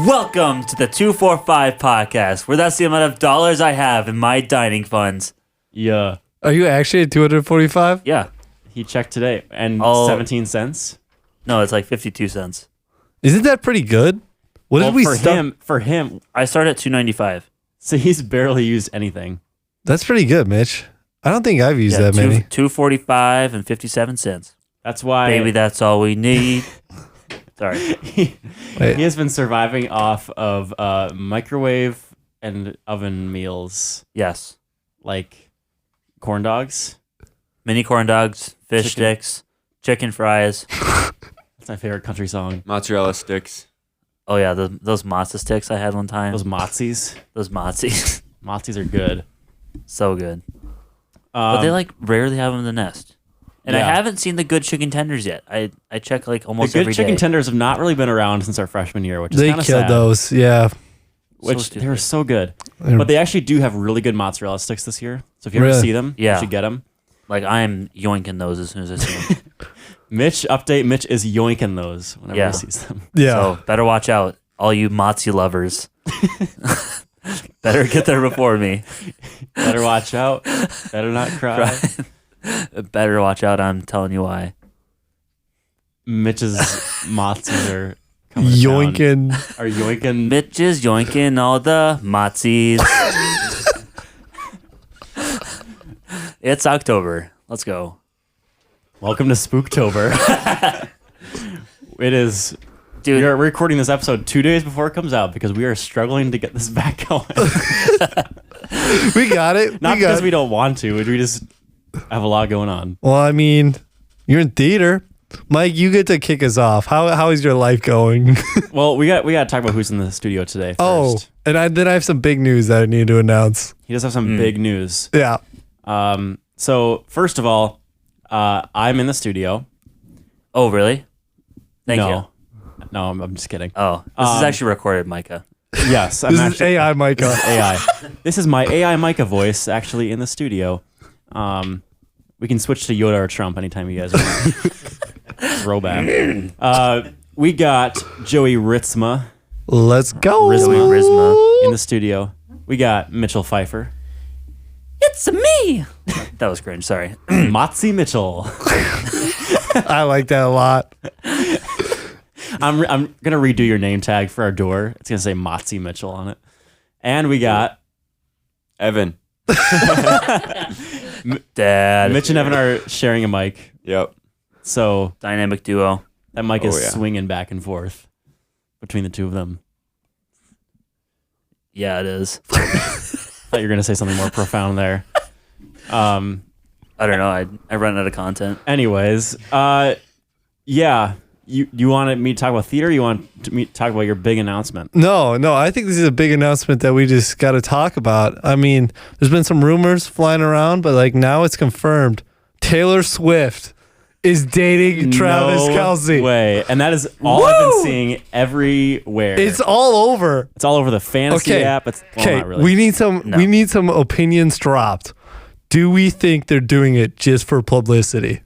Welcome to the 245 podcast, where that's the amount of dollars I have in my dining funds. Yeah. Are you actually at 245? Yeah. He checked today. And 17 cents? No, it's like 52 cents. Isn't that pretty good? What did we for him, I start at 295. so he's barely used anything. That's pretty good, Mitch. I don't think I've used that many. 245 and 57 cents. That's why Baby, that's all we need. Sorry. he has been surviving off of microwave and oven meals, Yes. like corn dogs. Mini corn dogs, fish sticks, chicken fries. That's my favorite country song. Mozzarella sticks. Oh, yeah, those matzo sticks I had one time. Those mozzies. Those mozzies. Mozzies are good. So good. But they like rarely have them in the nest. And Yeah. I haven't seen the good chicken tenders yet. I check like The almost good every day. chicken tenders have not really been around since our freshman year, which is They kind of killed sad. those, yeah. Which So they were so good. They're- But they actually do have really good mozzarella sticks this year. So if you ever Really? see them, Yeah. you should get them. Like I'm yoinking those as soon as I see them. Mitch is yoinking those whenever Yeah. he sees them. Yeah. So better watch out, all you mozzie lovers. Better get there before me. Better watch out. Better not cry. Better watch out. I'm telling you why. Mitch's mozzies are coming down. Yoinking. Are yoinking. Mitch is yoinking all the mozzies. It's October. Let's go. Welcome to Spooktober. It is. Dude, We are recording this episode 2 days before it comes out because we are struggling to get this back going. We got it. Not we got because it. we don't want to. We just have a lot going on. Well, I mean, you're in theater. Mike, you get to kick us off. How is your life going? Well, we got to talk about who's in the studio today first. Oh, and then I have some big news that I need to announce. He does have some big news. Yeah. So first of all, I'm in the studio. oh, really? Thank no. you. No, I'm just kidding. Oh, this is actually recorded, Micah. Yes, I'm This is actually AI, Micah. AI. This is my AI Micah voice actually in the studio. We can switch to Yoda or Trump anytime you guys want. Throwback. We got Joey Ritzma Let's go. Rizma. in the studio. We got Mitchell Pfeiffer. It's me. That was cringe. Sorry. Motzi Mitchell. I like that a lot. I'm gonna redo your name tag for our door. It's gonna say Motzi Mitchell on it. And we got Evan. Dad. Mitch and Evan are sharing a mic. Yep. So Dynamic duo. that mic is yeah. swinging back and forth between the two of them. Yeah, it is. Thought you were gonna say something more profound there. I don't know. I run out of content. Anyways, yeah. You wanted me to talk about theater? Or you want me to talk about your big announcement? No, I think this is a big announcement that we just got to talk about. I mean, there's been some rumors flying around, but like now it's confirmed. Taylor Swift is dating Travis Kelce. Way, and that is all I've been seeing everywhere. It's all over. It's all over the fantasy app. It's not really. We need some opinions dropped. Do we think they're doing it just for publicity?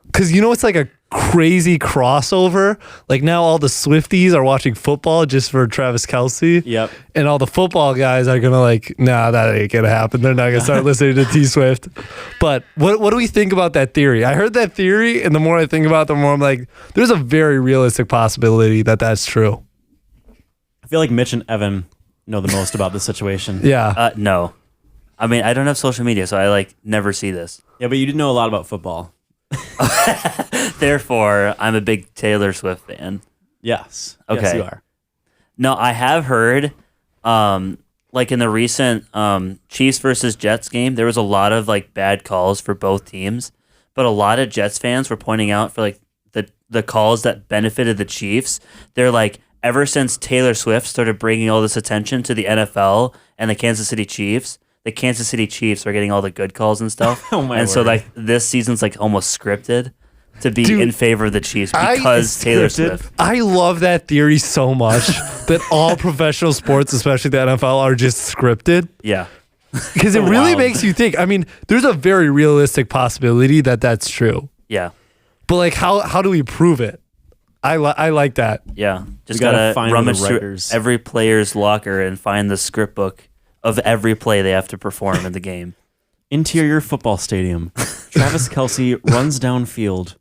Because it's like a crazy crossover. Like now all the Swifties are watching football just for Travis Kelce. Yep. And all the football guys are gonna nah, that ain't gonna happen. They're not gonna start listening to T Swift. But what do we think about that theory? I heard that theory, and the more I think about it, the more I'm like, there's a very realistic possibility that that's true. I feel like Mitch and Evan know the most about this situation. Yeah. No. I mean, I don't have social media, so I never see this. Yeah, but you did know a lot about football. Therefore, I'm a big Taylor Swift fan. Yes. Okay. Yes, you are. No, I have heard, like in the recent Chiefs versus Jets game, there was a lot of bad calls for both teams, but a lot of Jets fans were pointing out for the calls that benefited the Chiefs. They're like, ever since Taylor Swift started bringing all this attention to the NFL and the Kansas City Chiefs are getting all the good calls and stuff. Oh my and so word. this season's almost scripted to be Dude, in favor of the Chiefs because Taylor scripted. Swift. I love that theory so much that all professional sports, especially the NFL, are just scripted. Yeah. Because it really Wild. makes you think. I mean, there's a very realistic possibility that that's true. Yeah. But how do we prove it? I like that. Yeah, just gotta gotta find rummage the through writers. every player's locker and find the script book of every play they have to perform in the game. Interior football stadium. Travis Kelce runs downfield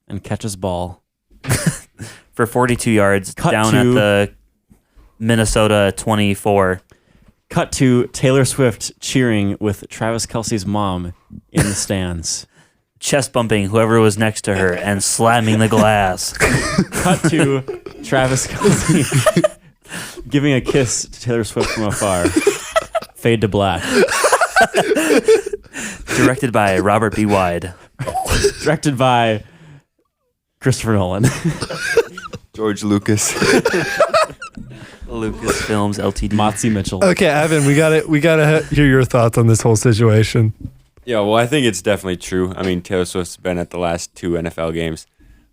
and catches ball. For 42 yards Cut down to- at the Minnesota 24. Cut to Taylor Swift cheering with Travis Kelce's mom in the stands. Chest bumping whoever was next to her and slamming the glass. Cut to Travis Kelce giving a kiss to Taylor Swift from afar. Fade to black. Directed by Robert B. Wide. Directed by Christopher Nolan. George Lucas. Lucasfilms Ltd. Motzi Mitchell. Okay, Evan, we gotta hear your thoughts on this whole situation. Yeah, well, I think it's definitely true. I mean, Taylor Swift's been at the last 2 NFL games,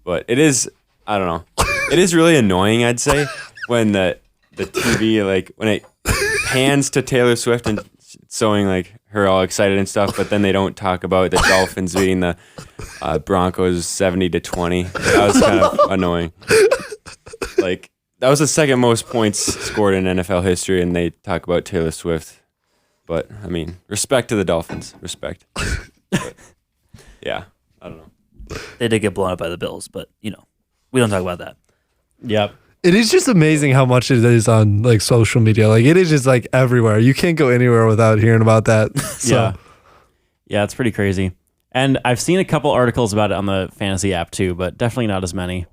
but it is, I don't know, it is really annoying, I'd say, when the TV, like, when it pans to Taylor Swift and showing, like, her all excited and stuff, but then they don't talk about the Dolphins beating the Broncos 70-20. That was kind of annoying. Like, that was the second most points scored in NFL history, and they talk about Taylor Swift. But, I mean, respect to the Dolphins. Respect. But, yeah, I don't know. They did get blown up by the Bills, but, we don't talk about that. Yep. It is just amazing how much it is on like social media. Like it is just like everywhere. You can't go anywhere without hearing about that. So. Yeah. Yeah, it's pretty crazy. And I've seen a couple articles about it on the fantasy app too, but definitely not as many.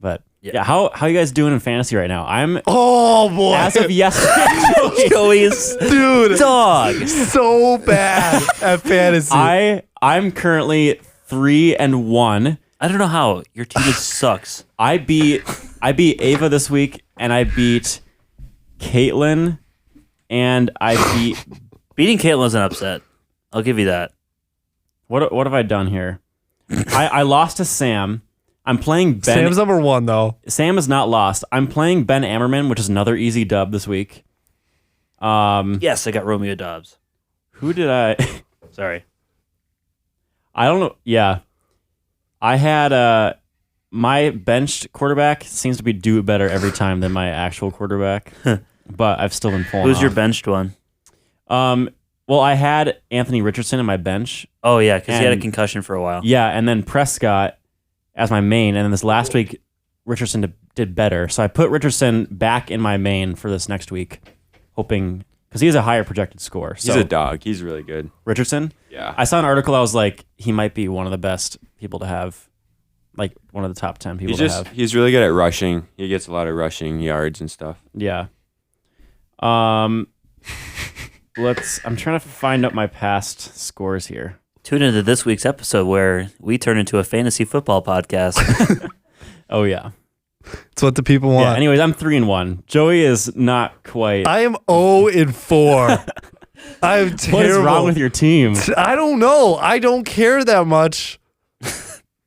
But yeah, how you guys doing in fantasy right now? I'm Oh boy, as of yesterday, Joey's dude, dog. so bad at fantasy. I'm currently 3-1. I don't know how. Your team just sucks. I beat Ava this week, and I beat Caitlin, and I beat. Beating Caitlin was an upset. I'll give you that. What have I done here? I lost to Sam. I'm playing Ben. Sam's number 1 though. Sam is not lost. I'm playing Ben Ammerman, which is another easy dub this week. Yes, I got Romeo Dobbs. Who did I? Sorry. I don't know. Yeah, I had my benched quarterback seems to be do better every time than my actual quarterback, but I've still been pulling. Who's your off. benched one? Well, I had Anthony Richardson in my bench. Oh, yeah, because he had a And- concussion for a while. Yeah, and then Prescott as my main, and then this last week Richardson did better, so I put Richardson back in my main for this next week, hoping because he has a higher projected score. So He's a dog. He's really good. Richardson. Yeah. I saw an article. I was like, he might be one of the best people to have, like one of the top 10 people to have. He's really good at rushing. He gets a lot of rushing yards and stuff. Yeah. I'm trying to find out my past scores here. Tune into this week's episode where we turn into a fantasy football podcast. Oh yeah. It's what the people want. Yeah. Anyways, I'm 3-1. Joey is not quite. I am 0-4. I'm terrible. What is wrong with your team? I don't know. I don't care that much.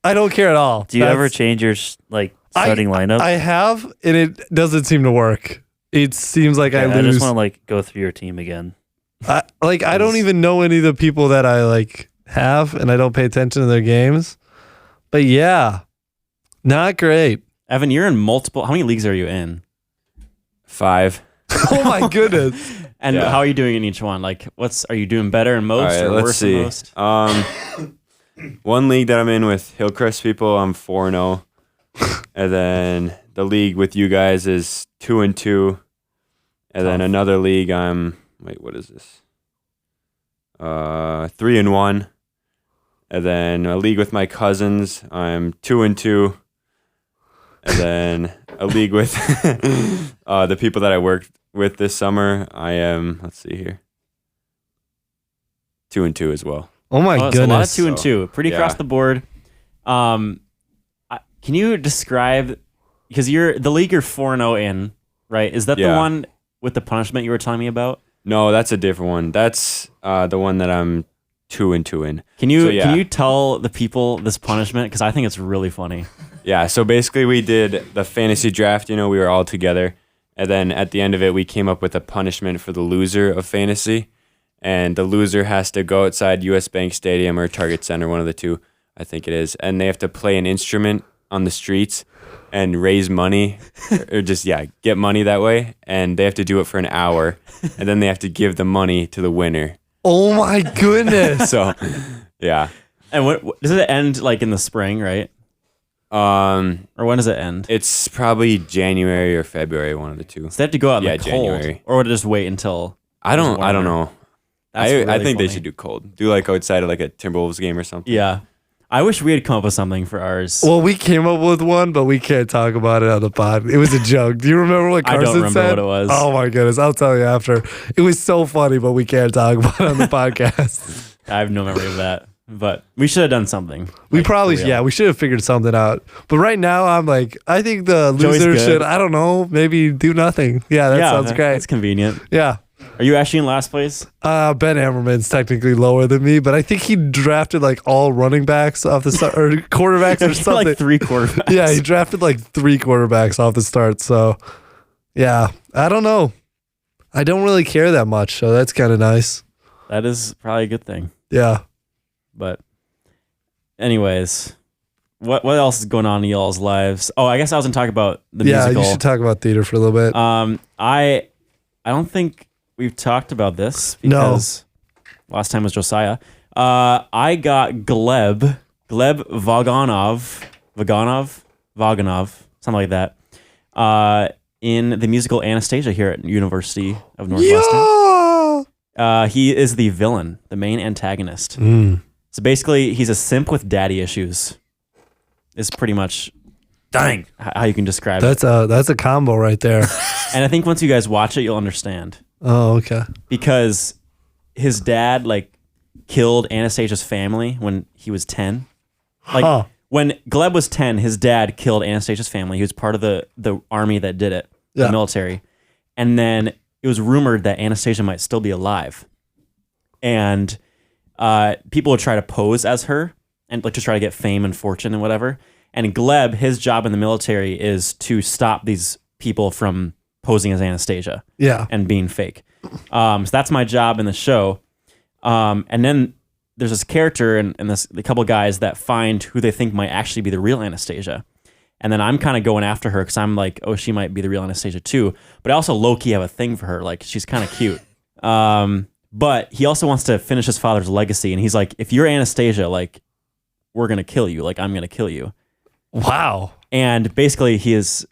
I don't care at all. Do you ever change your starting lineup? I have, and it doesn't seem to work. It seems like I I lose. just want to go through your team again. I don't even know any of the people that I have, and I don't pay attention to their games. But yeah, not great. Evan, you're in multiple. How many leagues are you in? 5. Oh my goodness. And Yeah. how are you doing in each one? Like, are you doing better in most All right, or let's worse see. in most? One league that I'm in with Hillcrest people, I'm 4-0. And then the league with you guys is 2-2. And then another league what is this? 3-1. And then a league with my cousins, I'm 2-2. And then a league with the people that I worked with this summer, I am, let's see here, 2-2 as well. Oh my It's a lot of goodness. 2-2, pretty across Yeah. the board. Can you describe, because the league you're 4-0 in, right? Is that the Yeah. one with the punishment you were telling me about? No, that's a different one. That's the one that I'm 2-2 in. Can you So, yeah. can you tell the people this punishment? Because I think it's really funny. Yeah, so basically we did the fantasy draft, we were all together. And then at the end of it, we came up with a punishment for the loser of fantasy. And the loser has to go outside US Bank Stadium or Target Center, one of the two, I think it is. And they have to play an instrument on the streets and raise money or just get money that way, and they have to do it for an hour, and then they have to give the money to the winner. Oh my goodness. So yeah. And what does it end like in the spring, right? Or when does it end? It's probably January or February, one of the two. So they have to go out in the cold, January. or would it just wait until? I don't know. That's I really think they funny. should do cold. Do like outside of like a Timberwolves game or something. Yeah, I wish we had come up with something for ours. Well, we came up with one, but we can't talk about it on the pod. It was a joke. Do you remember what I Carson don't remember said? what it was. Oh my goodness. I'll tell you after. It was so funny, but we can't talk about it on the podcast. I have no memory of that, but we should have done something. We Like, probably, for real. yeah, we should have figured something out. But right now, I'm like, I think the Joey's loser good. should, I don't know, maybe do nothing. Yeah, that sounds great. That's convenient. Yeah. Are you actually in last place? Ben Ammerman's technically lower than me, but I think he drafted like all running backs off the start, or quarterbacks or You're something. like 3 quarterbacks. Yeah, he drafted like 3 quarterbacks off the start. So, yeah, I don't know. I don't really care that much, so that's kind of nice. That is probably a good thing. Yeah. But anyways, what else is going on in y'all's lives? Oh, I guess I was gonna talk about the musical. You should talk about theater for a little bit. I don't think we've talked about this No. because last time was Josiah. I got Gleb Vaganov, something like that, in the musical Anastasia here at University of Northwestern. Yeah. He is the villain, the main antagonist. So basically, he's a simp with daddy issues. Is pretty much Dang. how you can describe it. That's a combo right there. And I think once you guys watch it, you'll understand. Oh, okay. Because his dad like killed Anastasia's family when he was 10. Like when Gleb was 10, his dad killed Anastasia's family. He was part of the army that did it, Yeah. the military. And then it was rumored that Anastasia might still be alive. And people would try to pose as her and like to try to get fame and fortune and whatever. And Gleb, his job in the military is to stop these people from posing as Anastasia. Yeah. And being fake. So that's my job in the show. And then there's this character and the couple guys that find who they think might actually be the real Anastasia. And then I'm kind of going after her because I'm like, oh, she might be the real Anastasia too. But I also low-key have a thing for her. Like, she's kind of cute. But he also wants to finish his father's legacy. And he's like, if you're Anastasia, like, we're going to kill you. Like, I'm going to kill you. Wow. And basically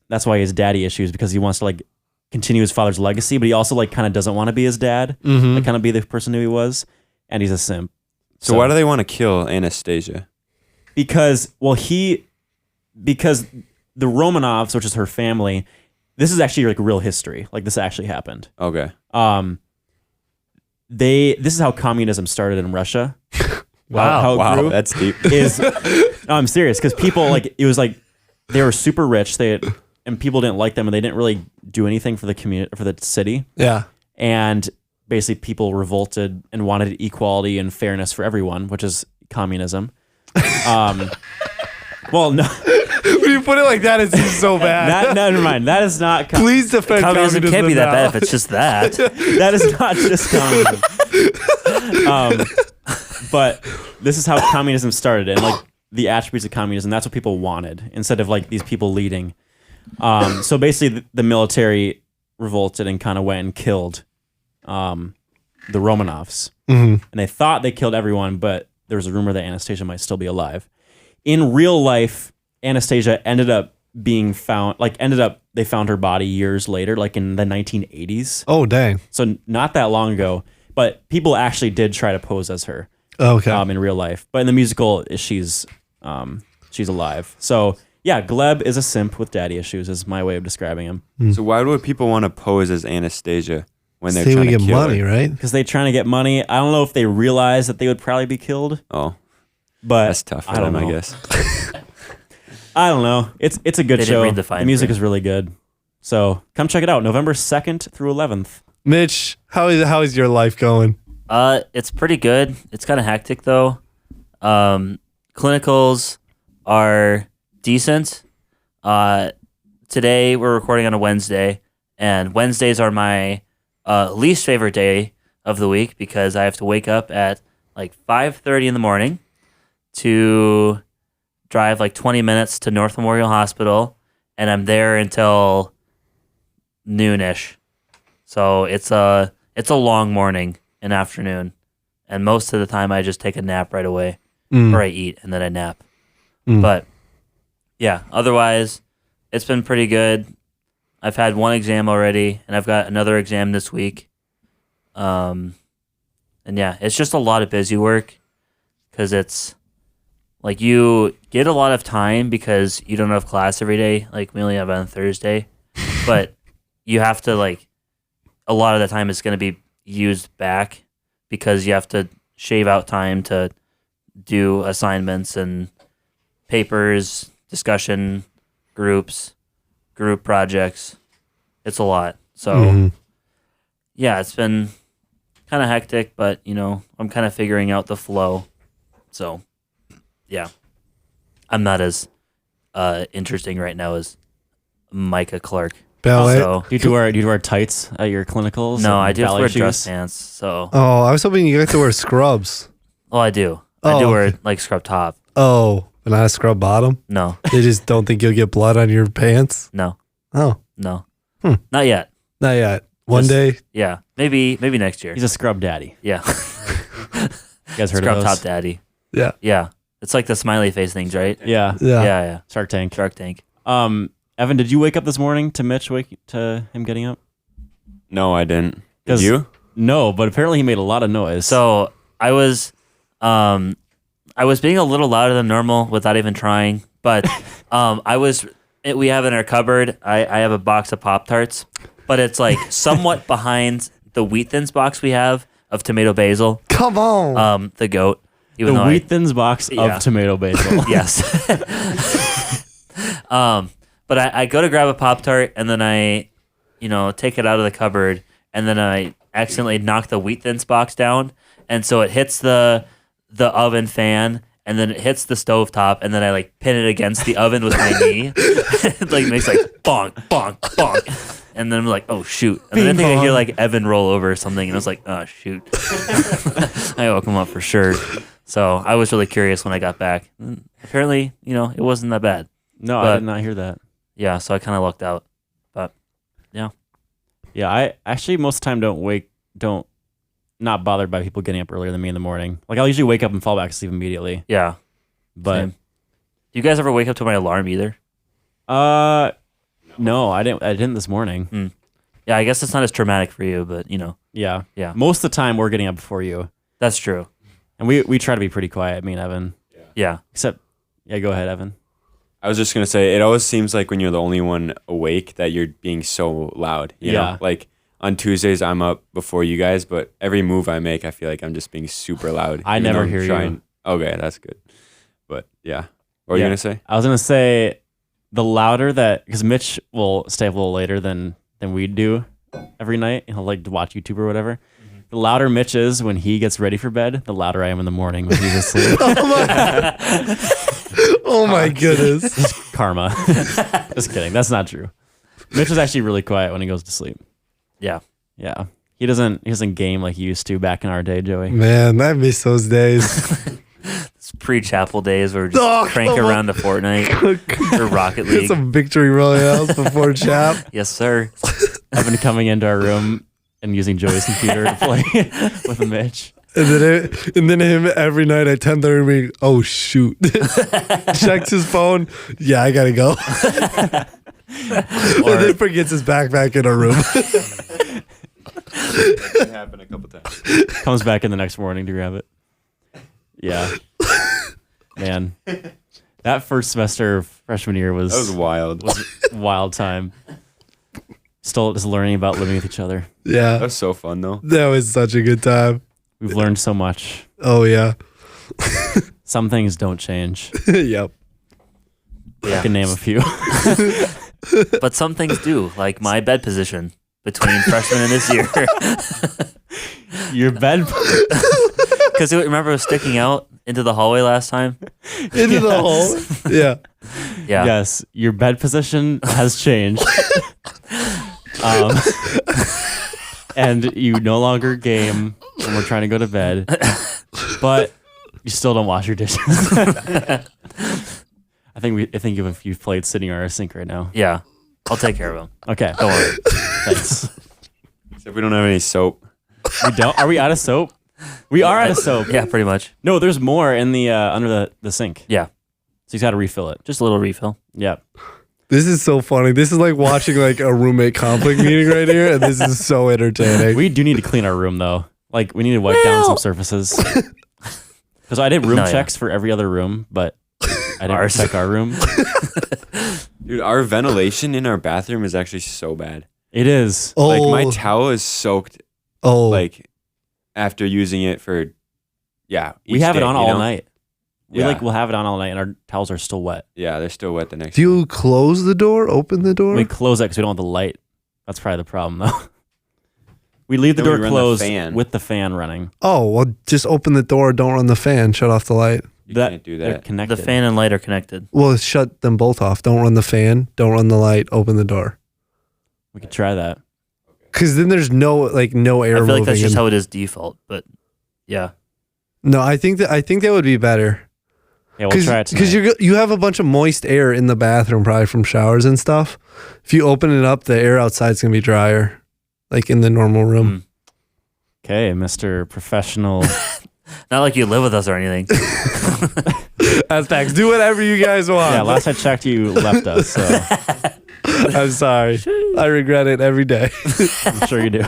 that's why he has daddy issues, because he wants to like continue his father's legacy, but he also like kind of doesn't want to be his dad, like kind of be the person who he was, and he's a simp. So why do they want to kill Anastasia? Because the Romanovs, which is her family, this is actually like real history. Like this actually happened. Okay. This is how communism started in Russia. Wow. How it grew That's deep. No, I'm serious, because people like it was like they were super rich. And people didn't like them, and they didn't really do anything for the community, for the city. Yeah. And basically, people revolted and wanted equality and fairness for everyone, which is communism. Well, no, When you put it like that, it seems so bad. never mind. That is not. Please defend Communism can't be that now. bad if it's just that. That is not just communism. But this is how communism started, and like the attributes of communism. That's what people wanted instead of like these people leading. So basically, the military revolted and kind of went and killed the Romanovs. And they thought they killed everyone, but there was a rumor that Anastasia might still be alive. In real life, Anastasia ended up being found, they found her body years later, like in the 1980s. Oh, dang. So not that long ago, but people actually did try to pose as her Okay. in real life. But in the musical, she's alive. So yeah, Gleb is a simp with daddy issues is my way of describing him. So why would people want to pose as Anastasia when they're Say trying we to get kill money, her? right? Because they're trying to get money. I don't know if they realize that they would probably be killed, Oh, but that's tough for I don't them, know. I guess. I don't know. It's a good They didn't show. read the fine The music print. is really good. So come check it out. November 2nd through 11th. Mitch, how is your life going? It's pretty good. It's kind of hectic though. Clinicals are decent. Today we're recording on a Wednesday, and Wednesdays are my least favorite day of the week because I have to wake up at like 5:30 in the morning to drive like 20 minutes to North Memorial Hospital, and I'm there until noonish. So it's a long morning and afternoon, and most of the time I just take a nap right away, or I eat and then I nap. But yeah, otherwise it's been pretty good. I've had one exam already, and I've got another exam this week. And yeah, it's just a lot of busy work because it's like you get a lot of time because you don't have class every day. Like we only have on Thursday, but you have to like a lot of the time it's going to be used back because you have to shave out time to do assignments and papers, discussion groups, group projects. It's a lot. So yeah, it's been kind of hectic, but I'm kind of figuring out the flow. So yeah, I'm not as interesting right now as Micah Clark. Ballet. So Do you wear tights at your clinicals? no, and I do have to ballet wear shoes? dress pants. So Oh, I was hoping you got to wear scrubs. I do. I Oh, do wear okay. like scrub top. Oh, but not a scrub bottom? No, They just don't think you'll get blood on your pants? no, Oh, no, Hmm. not yet. not yet. One Just- day? Yeah, maybe next year. He's a scrub daddy. Yeah, You guys heard scrub of top those? daddy. Yeah. Yeah, it's like the smiley face things, right? Yeah. Yeah. Yeah. Shark Tank. Shark Tank. Evan, did you wake up this morning to Mitch to him getting up? No, I didn't. Did 'Cause- you? No, but apparently he made a lot of noise. So I was being a little louder than normal without even trying, but we have in our cupboard. I have a box of Pop-Tarts, but it's like somewhat behind the Wheat Thins box we have of tomato basil. Come on. The goat. the Even though Wheat Thins box Yeah. of tomato basil. yes. But I go to grab a Pop-Tart and then I, take it out of the cupboard and then I accidentally knock the Wheat Thins box down. And so it hits the oven fan and then it hits the stovetop and then I like pin it against the oven with my knee. It like makes like bonk, bonk, bonk. And then I'm like, oh shoot. And then I think I hear like Evan roll over or something and I was like, oh shoot. I woke him up for sure. So I was really curious when I got back. And apparently, it wasn't that bad. No, But- I did not hear that. Yeah, so I kind of lucked out. But yeah. Yeah, I actually most of the time not bothered by people getting up earlier than me in the morning. Like I'll usually wake up and fall back asleep immediately. Yeah. But Same. Do you guys ever wake up to my alarm either? no, I didn't this morning. Yeah, I guess it's not as traumatic for you, but Yeah. Yeah. Most of the time we're getting up before you. that's true. And we try to be pretty quiet, me and Evan. Yeah. Except go ahead, Evan. I was just gonna say, it always seems like when you're the only one awake that you're being so loud. You Yeah. know? Like on Tuesdays, I'm up before you guys, but every move I make, I feel like I'm just being super loud. I even never though I'm hear you. trying- Okay, that's good. But yeah, what were you Yeah. gonna say? I was gonna say the louder because Mitch will stay up a little later than we do every night. He'll like to watch YouTube or whatever. The louder Mitch is when he gets ready for bed, the louder I am in the morning when he's asleep. Oh my goodness. Karma. Just kidding. That's not true. Mitch is actually really quiet when he goes to sleep. Yeah. Yeah. He doesn't game like he used to back in our day, Joey. Man, I miss those days. It's pre-chapel days where we just Oh, crank come on. around to Fortnite or Rocket Get League. some victory royales before chap. Yes, sir. Evan coming into our room and using Joey's computer to play with Mitch. And then him every night at 10:30 being, oh shoot. Checks his phone. Yeah, I gotta go. And then forgets his backpack in our room. It happened a couple times. Comes back in the next morning to grab it. Yeah. Man. That first semester of freshman year That was wild. a wild time. Still just learning about living with each other. That Yeah. was so fun though. That was such a good time. We've learned so much. Oh yeah. Some things don't change. Yep. I Yeah. can name a few. But some things do, like my bed position between freshman and this year. Your bed. Because remember it was sticking out into the hallway last time? Into the hole. Yeah. Yeah. Yes, your bed position has changed. And you no longer game when we're trying to go to bed, but you still don't wash your dishes. I think if you've played sitting on our sink right now. Yeah, I'll take care of him. Okay. Don't worry. Thanks. Except we don't have any soap. We don't. Are we out of soap? We are out of soap. Yeah, pretty much. No, there's more in the under the sink. Yeah, So he's got to refill it. just a little refill. Yep. This is so funny. This is like watching like a roommate conflict meeting right here, and this is so entertaining. We do need to clean our room though. Like we need to wipe down some surfaces. Because I did room No, yeah. checks for every other room, but I didn't check our room. Dude, our ventilation in our bathroom is actually so bad. It is. oh, Like my towel is soaked. Like after using it for, We each have it day, on you all know? night. We'll have it on all night, and our towels are still wet. Yeah, they're still wet the next. do you close the door? Open the door? We close it because we don't want the light. That's probably the problem, though. We leave the Then we door run the closed fan. with the fan running. Oh, well, just open the door. Don't run the fan. Shut off the light. You can't do They're that. connected. The fan and light are connected. Well, shut them both off. Don't run the fan. Don't run the light. Open the door. We could try that. Because then there's no air I feel moving. like that's just in- how it is default. But yeah, No, I think that would be better. Yeah, we'll try it Because tonight. you have a bunch of moist air in the bathroom, probably from showers and stuff. If you open it up, the air outside's gonna be drier, like in the normal room. Okay, Mr. Professional. not like you live with us or anything. That's facts. Do whatever you guys want. Yeah, last I checked, you left us, so I'm sorry. I regret it every day. I'm sure you do.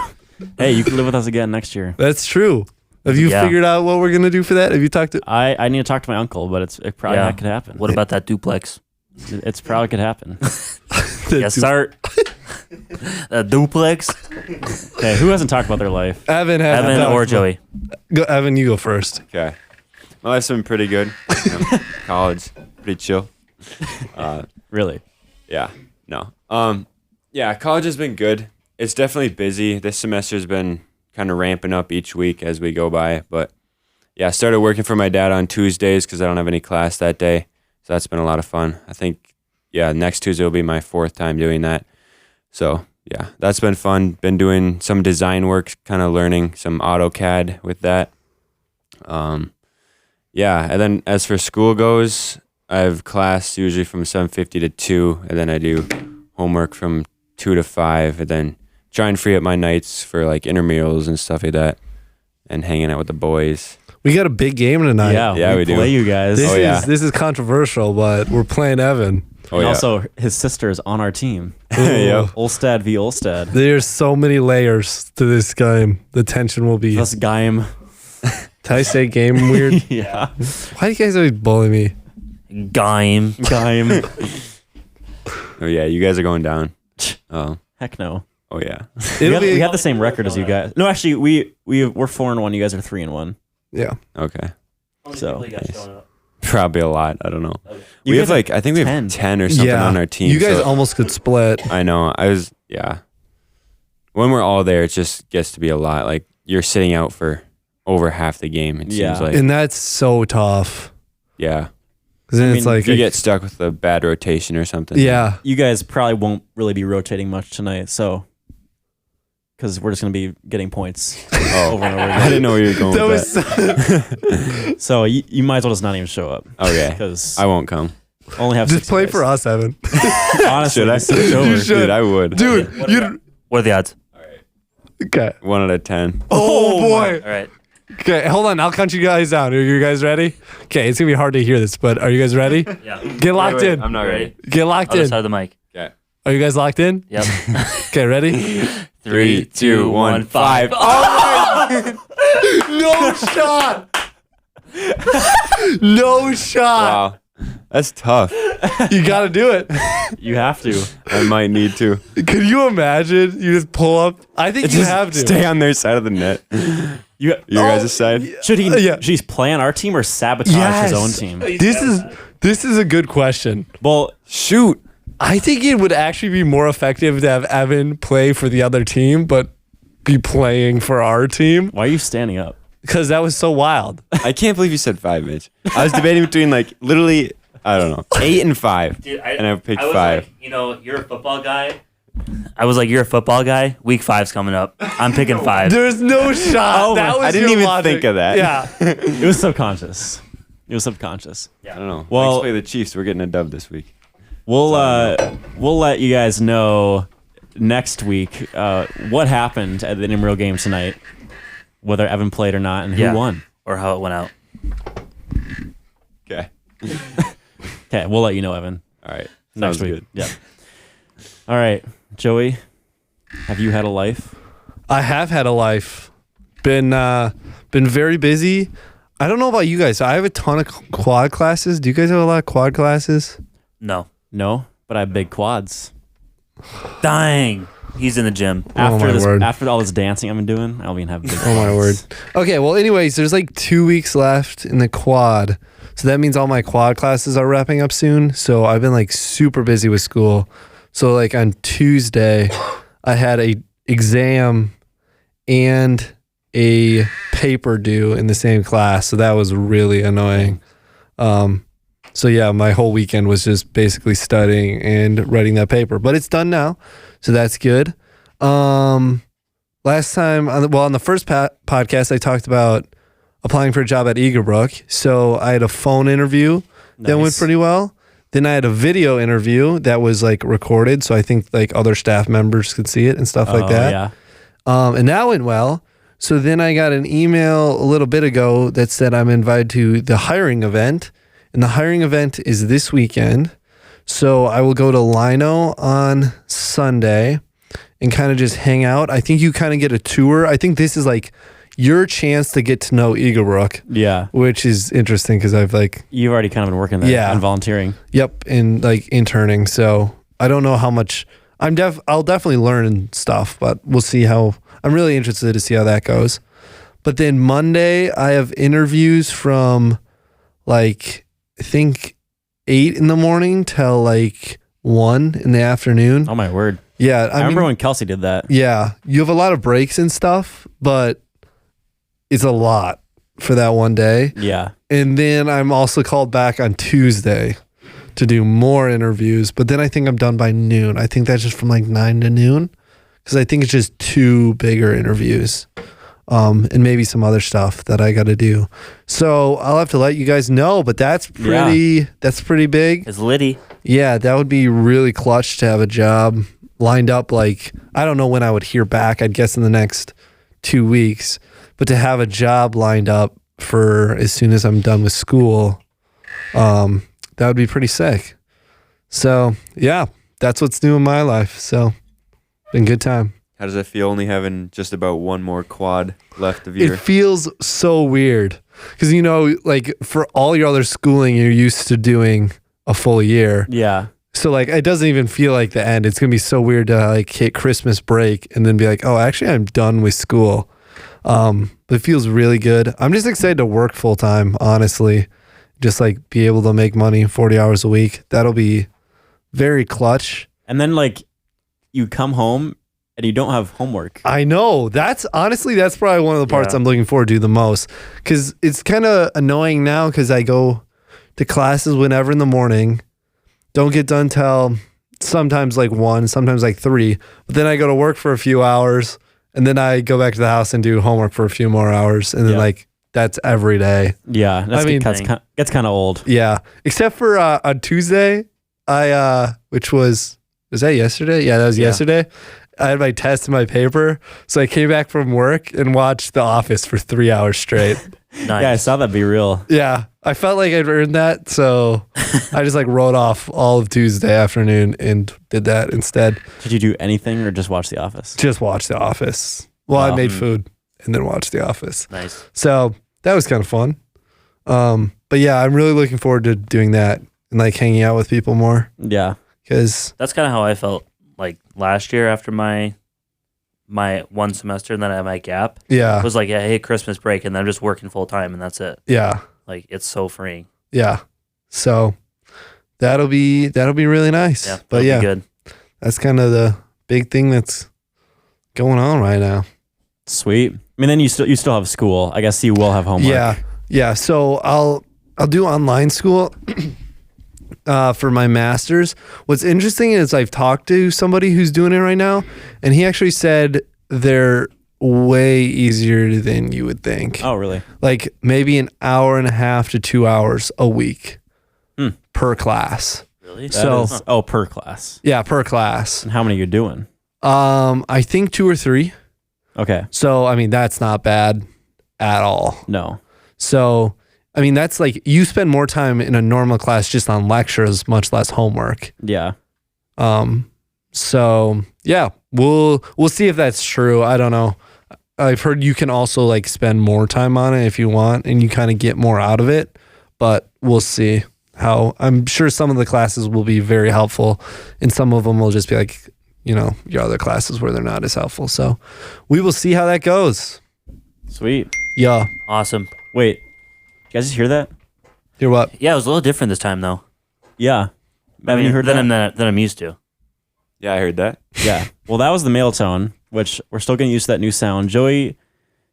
Hey, you can live with us again next year. That's true. Have you Yeah. figured out what we're gonna do for that? Have you talked to? I need to talk to my uncle, but it probably Yeah. could happen. What about that duplex? It's probably could happen. Yes, sir. A duplex. Okay, who hasn't talked about their life? Evan has Evan talked or about- Joey. Go, Evan, you go first. Okay. My life's been pretty good. College, pretty chill. Really? Yeah. No. Yeah, college has been good. It's definitely busy. This semester's been kind of ramping up each week as we go by. But yeah, I started working for my dad on Tuesdays because I don't have any class that day. So that's been a lot of fun. I think, next Tuesday will be my 4th time doing that. So yeah, that's been fun. Been doing some design work, kind of learning some AutoCAD with that. And then as for school goes, I have class usually from 7:50 to 2, and then I do homework from 2 to 5, and then try and free up my nights for like intramurals and stuff like that, and hanging out with the boys. We got a big game tonight. Yeah, we do. play you guys. This is controversial, but we're playing Evan. And also, his sister is on our team. Yep. Ulstad v. Ulstad. There's so many layers to this game. The tension will be. Plus Gaim. Did I say game weird? Yeah. Why do you guys always bully me? Gaim. Gaim. Oh yeah, you guys are going down. Oh, Heck no. oh yeah. We have the same record as you guys. No, actually, we're 4-1. You guys are 3-1. Yeah. Okay. So Probably a lot. I don't know. You We have guys I think we have 10. 10 or something Yeah. on our team. You guys so- almost could split. I know. When we're all there, it just gets to be a lot. Like you're sitting out for over half the game. It Yeah. seems like. And that's so tough. Yeah. Because then I it's mean, like, You get stuck with a bad rotation or something. yeah. you guys probably won't really be rotating much tonight, so because we're just gonna be getting points over and over I again. didn't know where you were going That with was that. So you might as well just not even show up Okay. because I won't come. only have just 6 play guys. for us, Evan. Honestly, Should I? just switch over. You should. Dude, I would. Dude, you. What are the odds? Okay. 1 out of 10. Oh, boy. All right. Okay, hold on. I'll count you guys down. Are you guys ready? Okay, it's gonna be hard to hear this, but are you guys ready? Yeah. Get locked Wait, in. I'm not ready. Get locked Other in. side of the mic. Okay. Are you guys locked in? Yep. Okay, ready? 3, 2, 1, 5. No shot. No shot. Wow. That's tough. You got to do it. You have to. I might need to. Could you imagine? You just pull up. I think you Just have to. stay on their side of the net. You Your guys' side? should he? Yeah. Should he play on our team or sabotage Yes. his own team? This is a good question. Well, Shoot. I think it would actually be more effective to have Evan play for the other team, but be playing for our team why are you standing up? because that was so wild. I can't believe you said 5, Mitch. I was debating between literally, I don't know, 8 and 5. And I picked 5. Like, you're a football guy. I was like, you're a football guy. Week 5's coming up. I'm picking 5. There's no shot. Oh, that was I didn't your even logic. think of that. Yeah. It was subconscious. It was subconscious. I don't know. Well- Thanks play the Chiefs. We're getting a dub this week. We'll let you guys know next week what happened at the intramural game tonight, whether Evan played or not, and who won. Or how it went out. Okay. Okay, we'll let you know, Evan. All right. Next Sounds week. good. Yeah. All right, Joey, have you had a life? I have had a life. Been very busy. I don't know about you guys. I have a ton of quad classes. Do you guys have a lot of quad classes? No. No, but I have big quads. Dang. He's in the gym. After all this dancing I've been doing, I'll be have big quads. Oh my word. Okay, well anyways, there's like 2 weeks left in the quad. So that means all my quad classes are wrapping up soon. So I've been like super busy with school. So like on Tuesday, I had a exam and a paper due in the same class. So that was really annoying. So yeah, my whole weekend was just basically studying and writing that paper, but it's done now. So that's good. Last time on the first podcast, I talked about applying for a job at Eaglebrook. So I had a phone interview that went pretty well. Then I had a video interview that was like recorded. So I think like other staff members could see it and stuff like that. Yeah. And that went well. So then I got an email a little bit ago that said I'm invited to the hiring event. And the hiring event is this weekend. So I will go to Lino on Sunday and kind of just hang out. I think you kind of get a tour. I think this is like your chance to get to know Eaglebrook. Yeah. Which is interesting because I've like... You've already kind of been working there and volunteering. Yep, and like interning. So I don't know how much... I'll definitely learn stuff, but we'll see how... I'm really interested to see how that goes. But then Monday, I have interviews from like, I think 8 in the morning till like 1 in the afternoon. Oh my word. Yeah. I remember when Kelce did that. Yeah. You have a lot of breaks and stuff, but it's a lot for that one day. Yeah. And then I'm also called back on Tuesday to do more interviews, but then I think I'm done by noon. I think that's just from like 9 to noon because I think it's just 2 bigger interviews. And maybe some other stuff that I got to do. So I'll have to let you guys know, but that's pretty big. It's litty. Yeah, that would be really clutch to have a job lined up. Like, I don't know when I would hear back. I'd guess in the next 2 weeks, but to have a job lined up for as soon as I'm done with school, that would be pretty sick. So yeah, that's what's new in my life. So been a good time. How does it feel only having just about one more quad left of your... It feels so weird because, you know, like for all your other schooling, you're used to doing a full year. Yeah. So like, it doesn't even feel like the end. It's going to be so weird to like hit Christmas break and then be like, oh, actually I'm done with school. But it feels really good. I'm just excited to work full time, honestly. Just like be able to make money 40 hours a week. That'll be very clutch. And then like you come home and you don't have homework. I know. That's probably one of the parts I'm looking forward to the most. Because it's kind of annoying now because I go to classes whenever in the morning. Don't get done till sometimes like 1, sometimes like 3. But then I go to work for a few hours. And then I go back to the house and do homework for a few more hours. And then like that's every day. Yeah. Gets kind of old. Yeah. Except for on Tuesday, which was that yesterday? Yeah, that was yesterday. I had my test and my paper. So I came back from work and watched The Office for 3 hours straight. Nice. Yeah, I saw that be real. Yeah. I felt like I'd earned that. So I just like wrote off all of Tuesday afternoon and did that instead. Did you do anything or just watch The Office? Just watch The Office. Well, I made food and then watched The Office. Nice. So that was kind of fun. But yeah, I'm really looking forward to doing that and like hanging out with people more. Yeah. Because that's kind of how I felt like last year after my one semester and then I had my gap. Yeah. It was like, hey, Christmas break and then I'm just working full time and that's it. Yeah. Like it's so freeing. Yeah. So that'll be really nice. Yeah. But yeah, be good. That's kind of the big thing that's going on right now. Sweet. I mean, then you still have school. I guess you will have homework. Yeah. Yeah. So I'll do online school for my master's. What's interesting is I've talked to somebody who's doing it right now, and he actually said they're way easier than you would think. Oh, really? Like maybe an hour and a half to 2 hours a week per class. Really? So- Per class. Yeah, per class. And how many you're doing? I think 2 or 3. Okay. So I mean that's not bad at all. No. So I mean that's like you spend more time in a normal class just on lectures, much less homework. Yeah. So yeah, we'll see if that's true. I don't know. I've heard you can also like spend more time on it if you want and you kind of get more out of it, but we'll see how. I'm sure some of the classes will be very helpful and some of them will just be like, you know, your other classes where they're not as helpful. So we will see how that goes. Sweet. Yeah. Awesome. Wait. You guys just hear that? Hear what? Yeah, it was a little different this time though. Yeah. Haven't you heard that? Than I'm used to. Yeah, I heard that. Yeah. Well, that was the male tone, which we're still getting used to that new sound. Joey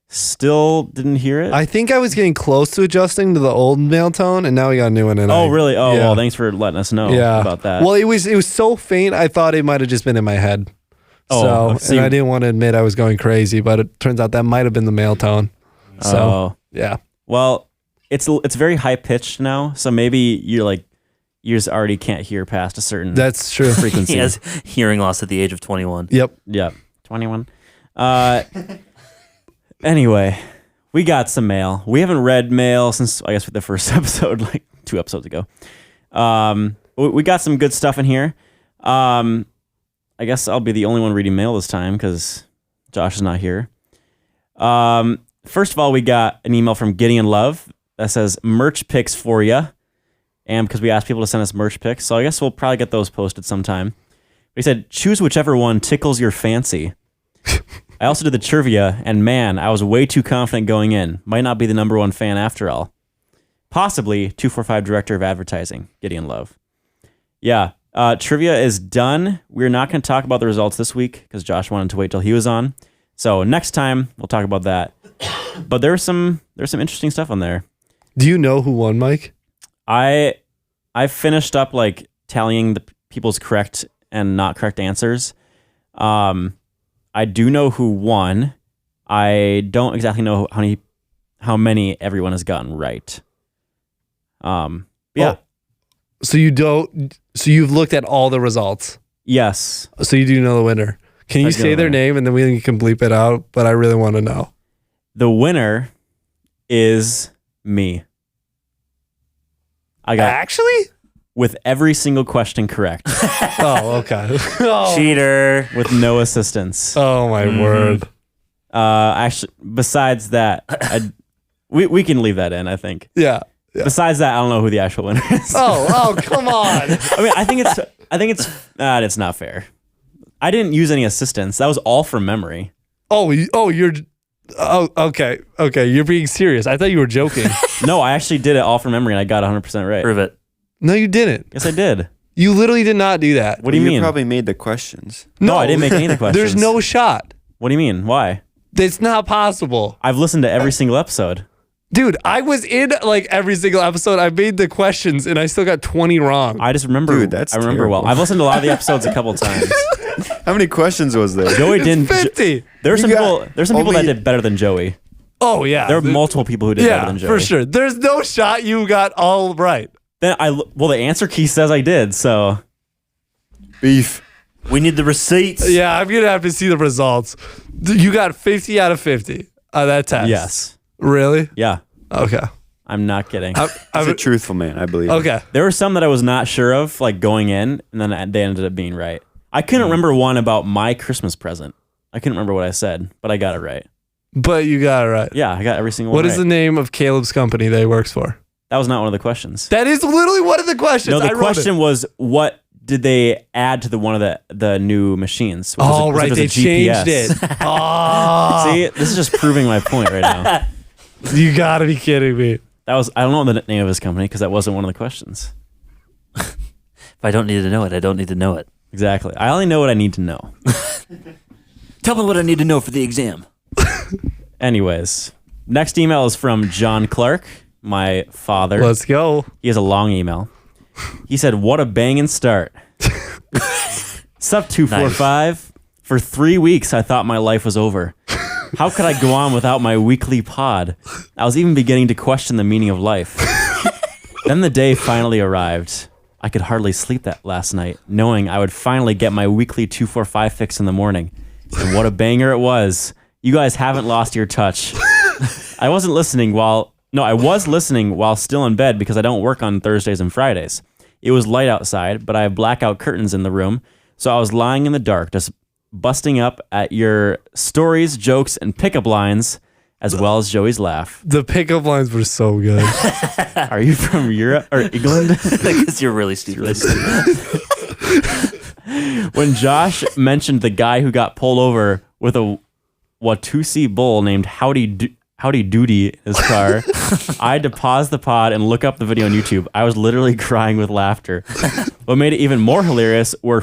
still didn't hear it. I think I was getting close to adjusting to the old male tone and now we got a new one. And Oh, really? Oh, yeah. well, thanks for letting us know about that. Well, it was so faint. I thought it might have just been in my head. Oh, and I didn't want to admit I was going crazy, but it turns out that might have been the male tone. So yeah. Well, it's very high pitched now, so maybe you just already can't hear past a certain That's true. frequency. He has hearing loss at the age of 21. Yep. Yeah, 21. Anyway, we got some mail. We haven't read mail since I guess the first episode, like 2 episodes ago. We got some good stuff in here. I guess I'll be the only one reading mail this time because Josh is not here. First of all, we got an email from Gideon Love that says merch picks for ya. And because we asked people to send us merch picks, so I guess we'll probably get those posted sometime. He said, choose whichever one tickles your fancy. I also did the trivia, and man, I was way too confident going in. Might not be the number 1 fan after all. Possibly 245 Director of Advertising, Gideon Love. Yeah, trivia is done. We're not going to talk about the results this week because Josh wanted to wait till he was on. So next time, we'll talk about that. But there's some interesting stuff on there. Do you know who won, Mike? I finished up like tallying the people's correct and not correct answers. I do know who won. I don't exactly know how many everyone has gotten right. Yeah. Oh, so you don't. So you've looked at all the results. Yes. So you do know the winner. Can you I do say know their the name and then we can bleep it out? But I really want to know. The winner is me. I got Actually? with every single question correct, Oh, okay. Oh. Cheater. with no assistance. Oh my word. Actually, besides that, we can leave that in. I think. Yeah. Besides that, I don't know who the actual winner is. Oh, come on. I mean, I think it's not fair. I didn't use any assistance. That was all from memory. You're. Oh, okay. Okay. You're being serious. I thought you were joking. No, I actually did it all from memory, and I got 100% right. Prove it. No, you didn't. Yes, I did. You literally did not do that. What do you mean? probably made the questions. No, I didn't make any of the questions. There's no shot. What do you mean? Why? It's not possible. I've listened to every single episode. Dude, I was in like every single episode. I made the questions and I still got 20 wrong. I just remember. Dude, that's I remember well. terrible. I've listened to a lot of the episodes a couple times. How many questions was there? Joey didn't. 50. There's some You people. got There's some people that only- did better than Joey. Oh, yeah. There were multiple people who did better Yeah, than Joey. for sure. There's no shot you got all right. Then the answer key says I did. So Beef. We need the receipts. Yeah, I'm going to have to see the results. You got 50 out of 50 on that test. yes, Really? yeah. Okay. I'm not kidding. He's a truthful man, I believe. Okay. There were some that I was not sure of, like going in, and then they ended up being right. I couldn't remember one about my Christmas present. I couldn't remember what I said, but I got it right. But you got it right. Yeah, I got every single one What is right. the name of Caleb's company that he works for? That was not one of the questions. That is literally one of the questions. No, I the wrote question it. was what did they add to one of the new machines? Was Oh, it- was right. was They a changed GPS. it. Oh, See, this is just proving my point right now. you got to be kidding me. That was I don't know the name of his company because that wasn't one of the questions. If I don't need to know it, I don't need to know it. Exactly. I only know what I need to know. Tell me what I need to know for the exam. Anyways, next email is from John Clark, my father. Let's go. He has a long email. He said, "What a banging start." Sup 245. For 3 weeks, I thought my life was over. How could I go on without my weekly pod? I was even beginning to question the meaning of life. Then the day finally arrived. I could hardly sleep that last night, knowing I would finally get my weekly 245 fix in the morning. And what a banger it was. You guys haven't lost your touch. I was listening while still in bed because I don't work on Thursdays and Fridays. It was light outside, but I have blackout curtains in the room, so I was lying in the dark, just busting up at your stories, jokes, and pickup lines, as well as Joey's laugh. The pickup lines were so good. Are you from Europe or England? Because you're really stupid. When Josh mentioned the guy who got pulled over with a Watusi bull named Howdy Doody in his car, I had to pause the pod and look up the video on YouTube. I was literally crying with laughter. What made it even more hilarious were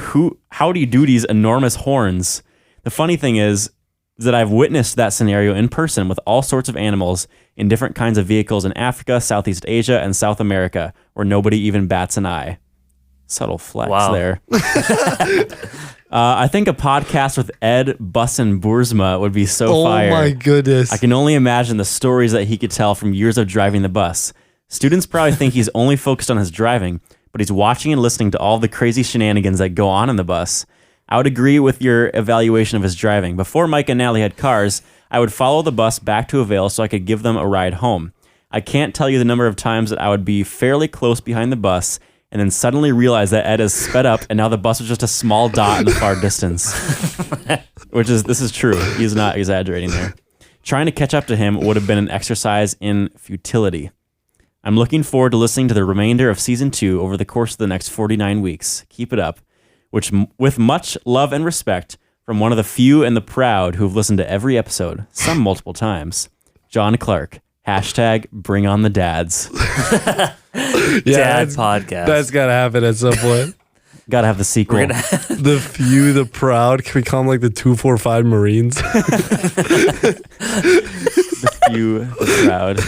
Howdy Doody's enormous horns. The funny thing is that I've witnessed that scenario in person with all sorts of animals in different kinds of vehicles in Africa, Southeast Asia, and South America, where nobody even bats an eye. Subtle flex there. I think a podcast with Ed Bussin Boersma would be so fire. Oh my goodness. I can only imagine the stories that he could tell from years of driving the bus. Students probably think he's only focused on his driving, but he's watching and listening to all the crazy shenanigans that go on in the bus. I would agree with your evaluation of his driving. Before Mike and Natalie had cars, I would follow the bus back to Avail so I could give them a ride home. I can't tell you the number of times that I would be fairly close behind the bus and then suddenly realize that Ed has sped up and now the bus was just a small dot in the far distance. This is true. He's not exaggerating there. Trying to catch up to him would have been an exercise in futility. I'm looking forward to listening to the remainder of season 2 over the course of the next 49 weeks. Keep it up. With much love and respect from one of the few and the proud who have listened to every episode, some multiple times, John Clark. # bring on the dads. Dad podcast. That's got to happen at some point. Got to have the sequel. The few, the proud. Can we call them like the 245 Marines? The few, the proud.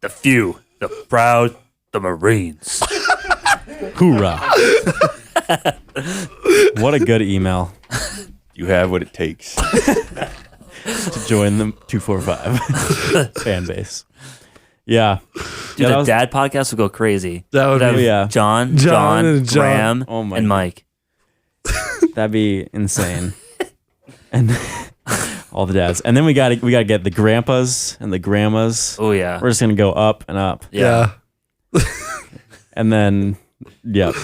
The few, the proud, the Marines. Hoorah. What a good email. You have what it takes. To join the 245 fan base. Yeah. Dude, the dad podcast would go crazy. That would be John, and Graham, and Mike. That'd be insane. And all the dads. And then we gotta get the grandpas and the grandmas. Oh yeah. We're just gonna go up and up. Yeah. And then yep.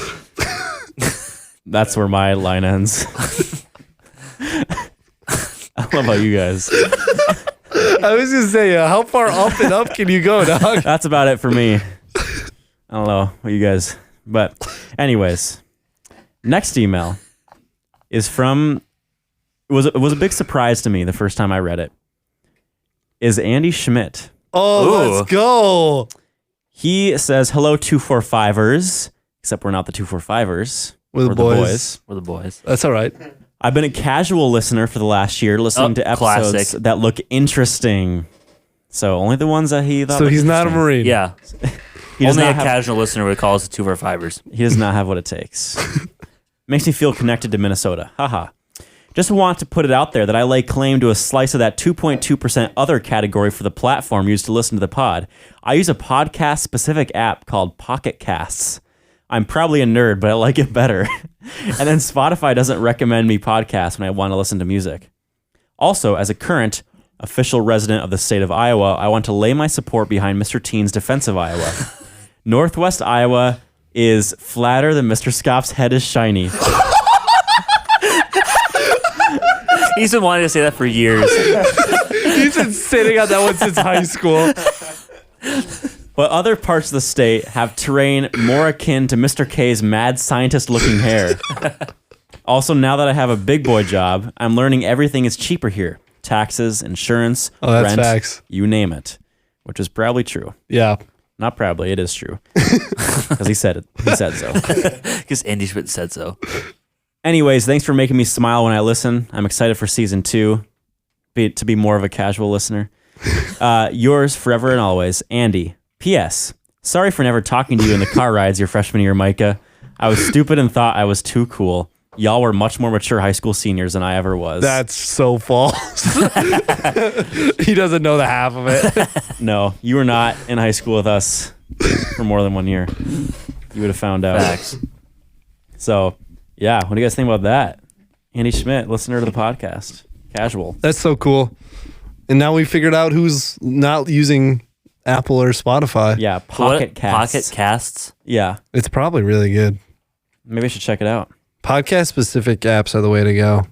That's where my line ends. I love how you guys. I was gonna say, how far up and up can you go, dog? That's about it for me. I don't know what you guys, but anyways, next email is from. It was a big surprise to me the first time I read it. Is Andy Schmidt? Oh, Ooh. let's go. He says, "Hello, 245ers." Except we're not the 245ers. We're the boys. We're the boys. That's all right. I've been a casual listener for the last year, listening to episodes classic. that look interesting. So only the ones that he thought. So looked he's not a interesting. Marine. Yeah. He does Only a not have, casual listener would call us the 245ers. He does not have what it takes. Makes me feel connected to Minnesota. Haha. Just want to put it out there that I lay claim to a slice of that 2.2% other category for the platform used to listen to the pod. I use a podcast-specific app called Pocket Casts. I'm probably a nerd, but I like it better. And then Spotify doesn't recommend me podcasts when I want to listen to music. Also, as a current official resident of the state of Iowa, I want to lay my support behind Mr. Teen's defense of Iowa. Northwest Iowa is flatter than Mr. Scott's head is shiny. He's been wanting to say that for years. He's been sitting on that one since high school. But other parts of the state have terrain more akin to Mr. K's mad scientist-looking hair. Also, now that I have a big boy job, I'm learning everything is cheaper here. Taxes, insurance, that's rent, facts. you name it. Which is probably true. Yeah. Not probably, it is true. Because he said it. He said so. Because Andy Schmidt said so. Anyways, thanks for making me smile when I listen. I'm excited for season 2 to be more of a casual listener. Yours forever and always, Andy. P.S. Sorry for never talking to you in the car rides your freshman year, Micah. I was stupid and thought I was too cool. y'all were much more mature high school seniors than I ever was. That's so false. He doesn't know the half of it. No, you were not in high school with us for more than 1 year. You would have found out. Facts. So, yeah, what do you guys think about that? Andy Schmidt, listener to the podcast. Casual. That's so cool. And now we figured out who's not using Apple or Spotify. Yeah, Pocket What? Casts. Pocket Casts. Yeah, It's probably really good. maybe I should check it out. Podcast specific apps are the way to go.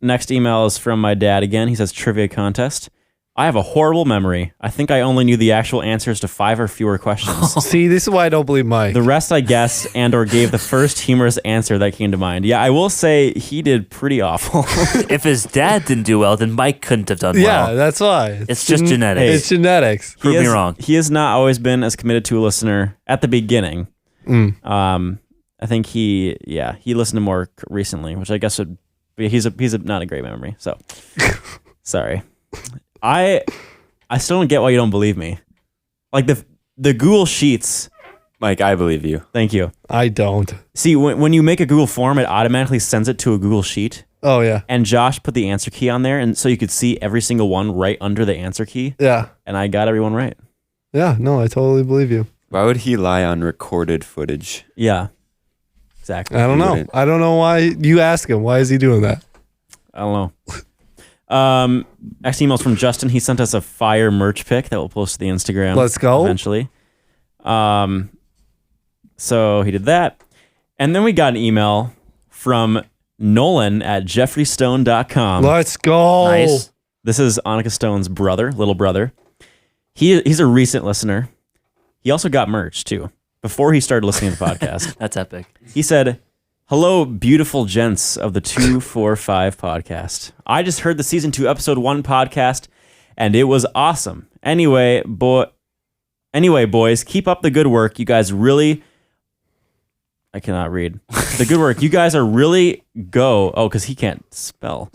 Next email is from my dad again. He says, trivia contest. I have a horrible memory. I think I only knew the actual answers to 5 or fewer questions. See, this is why I don't believe Mike. The rest I guessed and or gave the first humorous answer that came to mind. Yeah, I will say he did pretty awful. If his dad didn't do well, then Mike couldn't have done yeah, well. that's why. It's just genetics. It's genetics. Prove me has, wrong. He has not always been as committed to a listener at the beginning. I think he listened to more recently, which I guess would be, he's not a great memory. So sorry. I still don't get why you don't believe me. Like the Google Sheets. Mike, I believe you. Thank you. I don't. See, when you make a Google form, it automatically sends it to a Google Sheet. Oh, yeah. And Josh put the answer key on there, and so you could see every single one right under the answer key. Yeah. And I got everyone right. Yeah, no, I totally believe you. Why would he lie on recorded footage? Yeah, exactly. I don't know. wouldn't. I don't know why. You ask him. Why is he doing that? I don't know. Next email's from Justin. He sent us a fire merch pic that we'll post to the Instagram. Let's go. Eventually. So he did that. And then we got an email from Nolan at jeffreystone.com. Let's go. Nice. This is Annika Stone's little brother. He's a recent listener. He also got merch too before he started listening to the podcast. That's epic. He said, "Hello, beautiful gents of the 245 podcast. I just heard the season 2 episode 1 podcast, and it was awesome. Anyway, boys, keep up the good work. You guys really." I cannot read. The good work. You guys are really go. Oh, because he can't spell.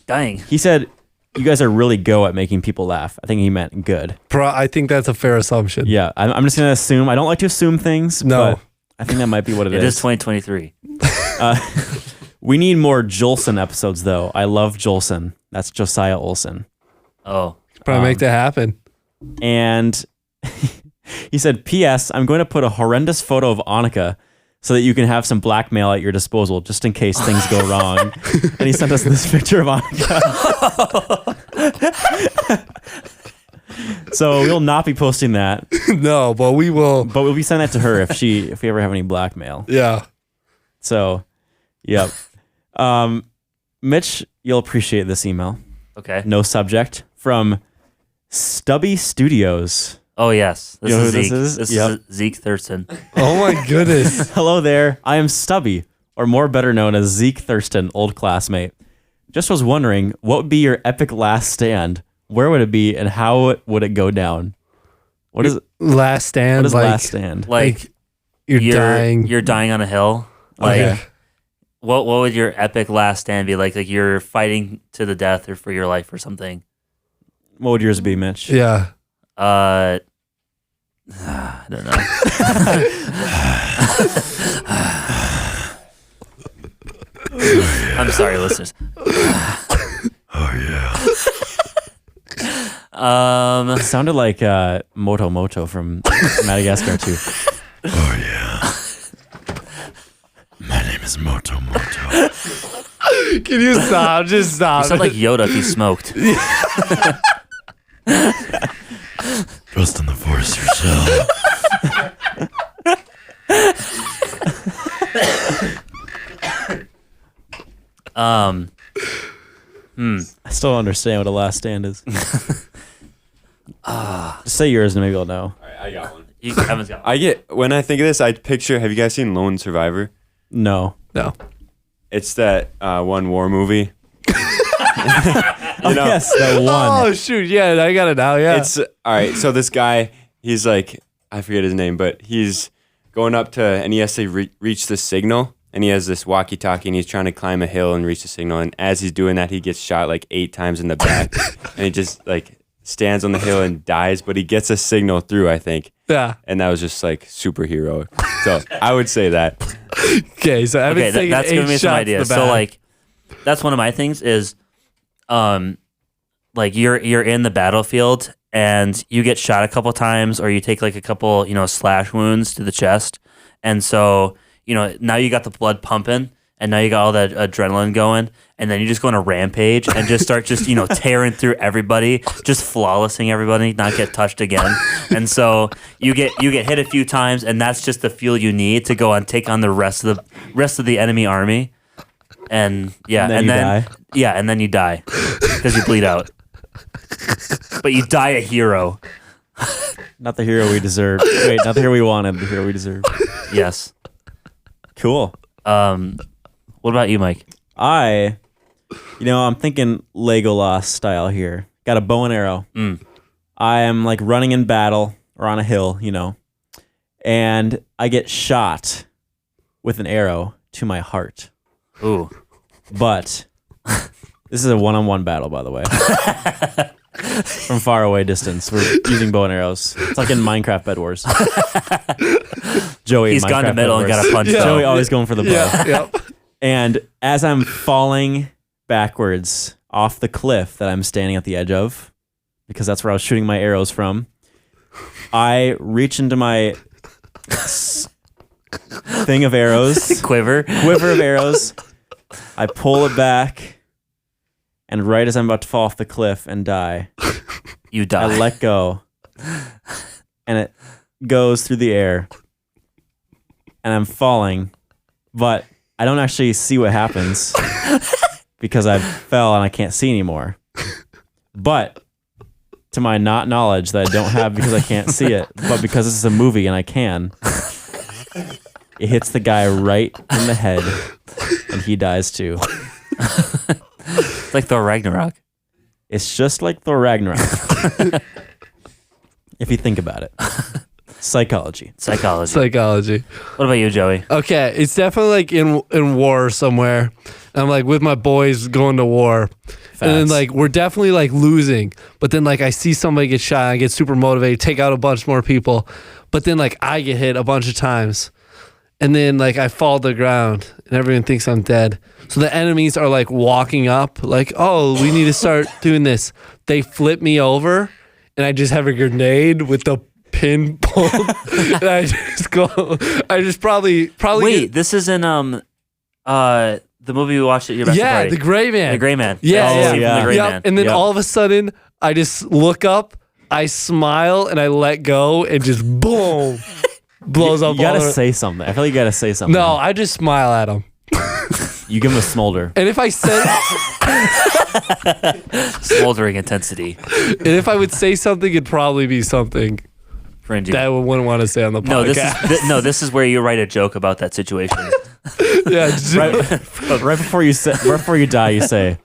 Dang. He said, you guys are really go at making people laugh. I think he meant good. I think that's a fair assumption. Yeah, I'm just going to assume. I don't like to assume things. No. But I think that might be what It is 2023. We need more Jolson episodes, though. I love Jolson. That's Josiah Olson. Oh. Probably make that happen. And he said, P.S. I'm going to put a horrendous photo of Annika so that you can have some blackmail at your disposal just in case things go wrong. And he sent us this picture of Annika. So we'll not be posting that, No, but we will. but we'll be sending that to her if we ever have any blackmail. Yeah. So, yep. Mitch, you'll appreciate this email. Okay. No subject from Stubby Studios. Oh, yes. This You know is who this Zeke. is? This Yep. is Zeke Thurston. Oh my goodness. Hello there. I am Stubby, or more better known as Zeke Thurston, old classmate. Just was wondering, what would be your epic last stand? Where would it be, and how would it go down? What is Last stand. what is like, last stand? Like, you're dying. You're dying on a hill. Like, Okay. what would your epic last stand be? Like you're fighting to the death or for your life or something. What would yours be, Mitch? Yeah. I don't know. I'm sorry, listeners. It sounded like Moto Moto from Madagascar too. Oh yeah. My name is Moto Moto. Can you stop? Just You stop. sound like Yoda if he smoked. Trust in the force yourself. I still don't understand what a last stand is. Just say yours and maybe I'll know. All right, I got one. Evan's got one. When I think of this, I picture, have you guys seen Lone Survivor? No. No. It's that one war movie. Oh, yes, that one. Oh shoot! Yeah, I got it now. Yeah. It's all right. So this guy, he's like, I forget his name, but he's going up to, and he has to reach the signal, and he has this walkie-talkie, and he's trying to climb a hill and reach the signal. And as he's doing that, he gets shot like 8 times in the back, and he just like stands on the hill and dies, but he gets a signal through, I think. yeah. And that was just like super heroic. So I would say that. Okay, so Evan's taking that's 8 giving me some shots ideas. in the So back. like, that's one of my things is, like you're in the battlefield and you get shot a couple times, or you take like a couple slash wounds to the chest, and so now you got the blood pumping, and now you got all that adrenaline going, and then you just go on a rampage and just start tearing through everybody, just flawlessing everybody, not get touched again. And so you get hit a few times, and that's just the fuel you need to go and take on the rest of the enemy army. And And then and then you die because you bleed out. But you die a hero. Not the hero we deserve. Wait, not the hero we wanted. The hero we deserve. Yes. Cool. What about you, Mike? I'm thinking Legolas style here. Got a bow and arrow. I am like running in battle or on a hill, and I get shot with an arrow to my heart. Ooh. But this is a one-on-one battle, by the way. From far away distance. We're using bow and arrows. It's like in Minecraft Bed Wars. Joey, He's in gone to Minecraft middle Bed and got Wars. a punch. Yeah. though. Joey always going for the bow. Yeah, yep. And as I'm falling backwards off the cliff that I'm standing at the edge of, because that's where I was shooting my arrows from, I reach into my thing of arrows, Quiver. quiver of arrows. I pull it back, and right as I'm about to fall off the cliff and die, You die. I let go, and it goes through the air, and I'm falling, but I don't actually see what happens because I fell and I can't see anymore. But to my not knowledge that I don't have because I can't see it, but because this is a movie and I can, it hits the guy right in the head, and he dies too. It's like Thor Ragnarok. It's just like Thor Ragnarok. If you think about it. Psychology. Psychology. What about you, Joey? Okay, it's definitely like in war somewhere. I'm like with my boys going to war. And then like we're definitely like losing. But then like I see somebody get shot and I get super motivated, take out a bunch more people. But then like I get hit a bunch of times. And then like I fall to the ground and everyone thinks I'm dead. So the enemies are like walking up, like, oh, we need to start doing this. They flip me over and I just have a grenade with the pin pulled. And I just probably Wait, this is in the movie we watched at your best party. The Gray Man. The Gray Man. Yeah, Oh, yeah. From the Gray Yep. Man. And then Yep. all of a sudden, I just look up, I smile, and I let go, and just boom, blows up. You gotta all the- say something. I feel like you gotta say something. No, I just smile at him. You give him a smolder. And if I said, Smoldering intensity. and if I would say something, it'd probably be something Cringy. that I wouldn't want to say on the podcast. This is where you write a joke about that situation. Yeah, just, Right before you die, you say,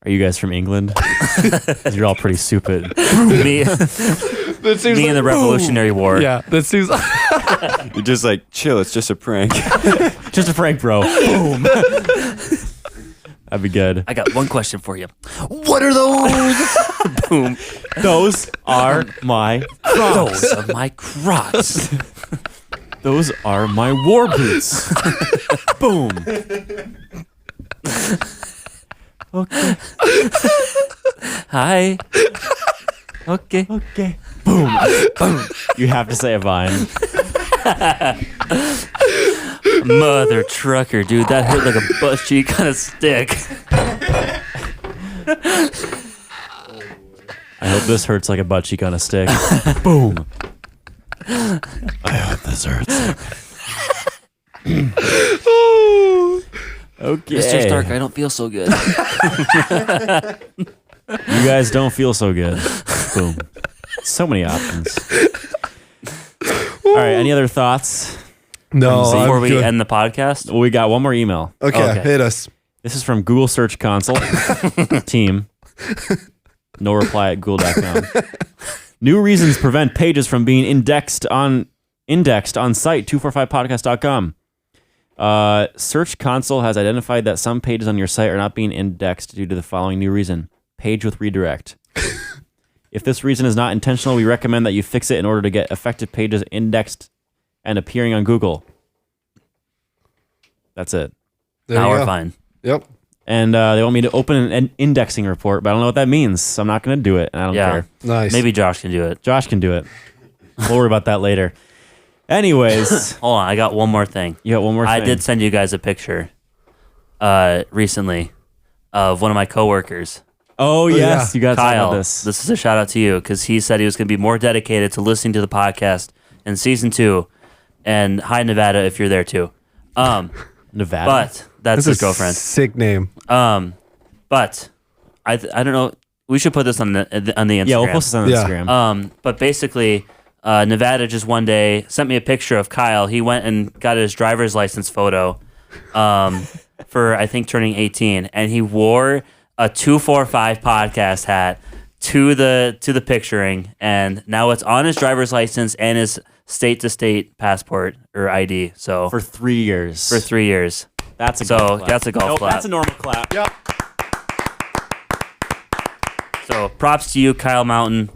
"Are you guys from England? 'Cause you're all pretty stupid." me, that seems me in the like- Revolutionary War. Yeah, that seems. You're just like, chill, it's just a prank. Just a prank, bro. Boom. That'd be good. I got one question for you. What are those? Boom. Those are my Crocs. Those are my Crocs. Those are my war boots. Boom. Okay. Hi. Okay. Okay. Boom. Boom. You have to say a vine. Mother trucker, dude. That hurt like a butt cheek on a stick. I hope this hurts like a butt cheek on a stick. Boom. I hope this hurts. Okay. Mr. Stark, I don't feel so good. You guys don't feel so good. Boom. So many options. All right. Any other thoughts? No, Before I'm we good. end the podcast, Well, we got one more email. Okay, Okay. hit us. This is from Google Search Console team. No reply at google.com. New reasons prevent pages from being indexed on site 245podcast.com. Search Console has identified that some pages on your site are not being indexed due to the following new reason: page with redirect. If this reason is not intentional, we recommend that you fix it in order to get effective pages indexed and appearing on Google. That's it. There now you we're go. fine. Yep. And they want me to open an indexing report, but I don't know what that means, so I'm not going to do it, and I don't Yeah. care. Nice. Maybe Josh can do it. Josh can do it. We'll worry about that later. Anyways, Hold on, I got one more thing. you got one more thing. I did send you guys a picture recently of one of my coworkers, Oh, yes. yeah. You got to talk Kyle. about this. This is a shout out to you because he said he was going to be more dedicated to listening to the podcast in season 2. And hi, Nevada, if you're there too. Nevada. But that's That's his a girlfriend. sick name. But I don't know. We should put this on the Instagram. Yeah, we'll post this on Yeah. Instagram. But basically, Nevada just one day sent me a picture of Kyle. He went and got his driver's license photo for, I think, turning 18. And he wore a 245 podcast hat to the picturing. And now it's on his driver's license and his state-to-state passport or ID. So For 3 years. for 3 years. That's a So, golf clap. that's a golf Nope, clap. That's a normal clap. Yep. So props to you, Kyle Mountain.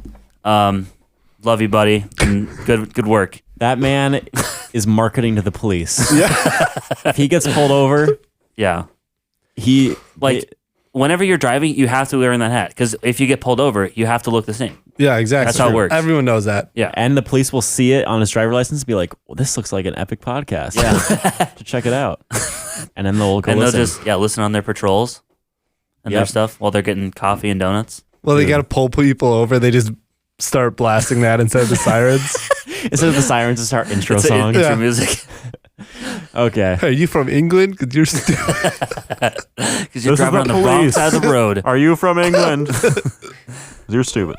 Love you, buddy. And good work. That man is marketing to the police. Yeah. If he gets pulled over, Yeah. he Whenever you're driving, you have to wear that hat because if you get pulled over, you have to look the same. Yeah, exactly. That's how it works. Everyone knows that. Yeah. and the police will see it on his driver license and be like, well, this looks like an epic podcast. Yeah. To check it out. And then they'll go And listen. they'll just listen on their patrols and their Yep. stuff while they're getting coffee and donuts. Well, they got to pull people over. They just start blasting that instead of the sirens. Instead of the sirens, it's our intro It's song. intro Yeah. music Okay. Are you from England? Because you're stupid. because you're This is driving the on the wrong police. side of the road. Are you from England? You're stupid.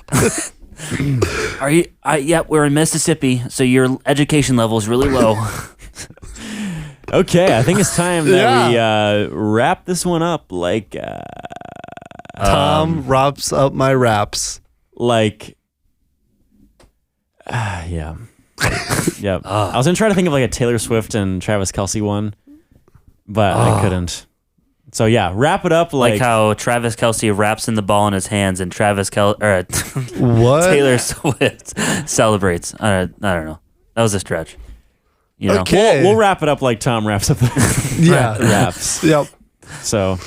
Are you? Yeah, we're in Mississippi, so your education level is really low. Okay, I think it's time that we wrap this one up like Tom wraps up my raps. Yeah. Yeah. I was going to try to think of like a Taylor Swift and Travis Kelce one, but I couldn't. So yeah, wrap it up Like how Travis Kelce wraps in the ball in his hands and What? Taylor Swift celebrates. I don't know. That was a stretch. You know? Okay. we'll wrap it up like Tom wraps up Yeah. raps. Yep. So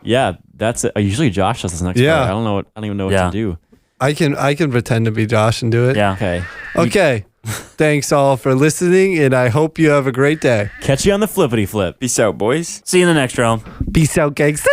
yeah, that's it. Usually Josh does this next Yeah. part. I don't even know what Yeah. to do. I can pretend to be Josh and do it. Yeah. Okay. Okay. Thanks all for listening, and I hope you have a great day. Catch you on the flippity flip. Peace out, boys. See you in the next round. Peace out, gangs.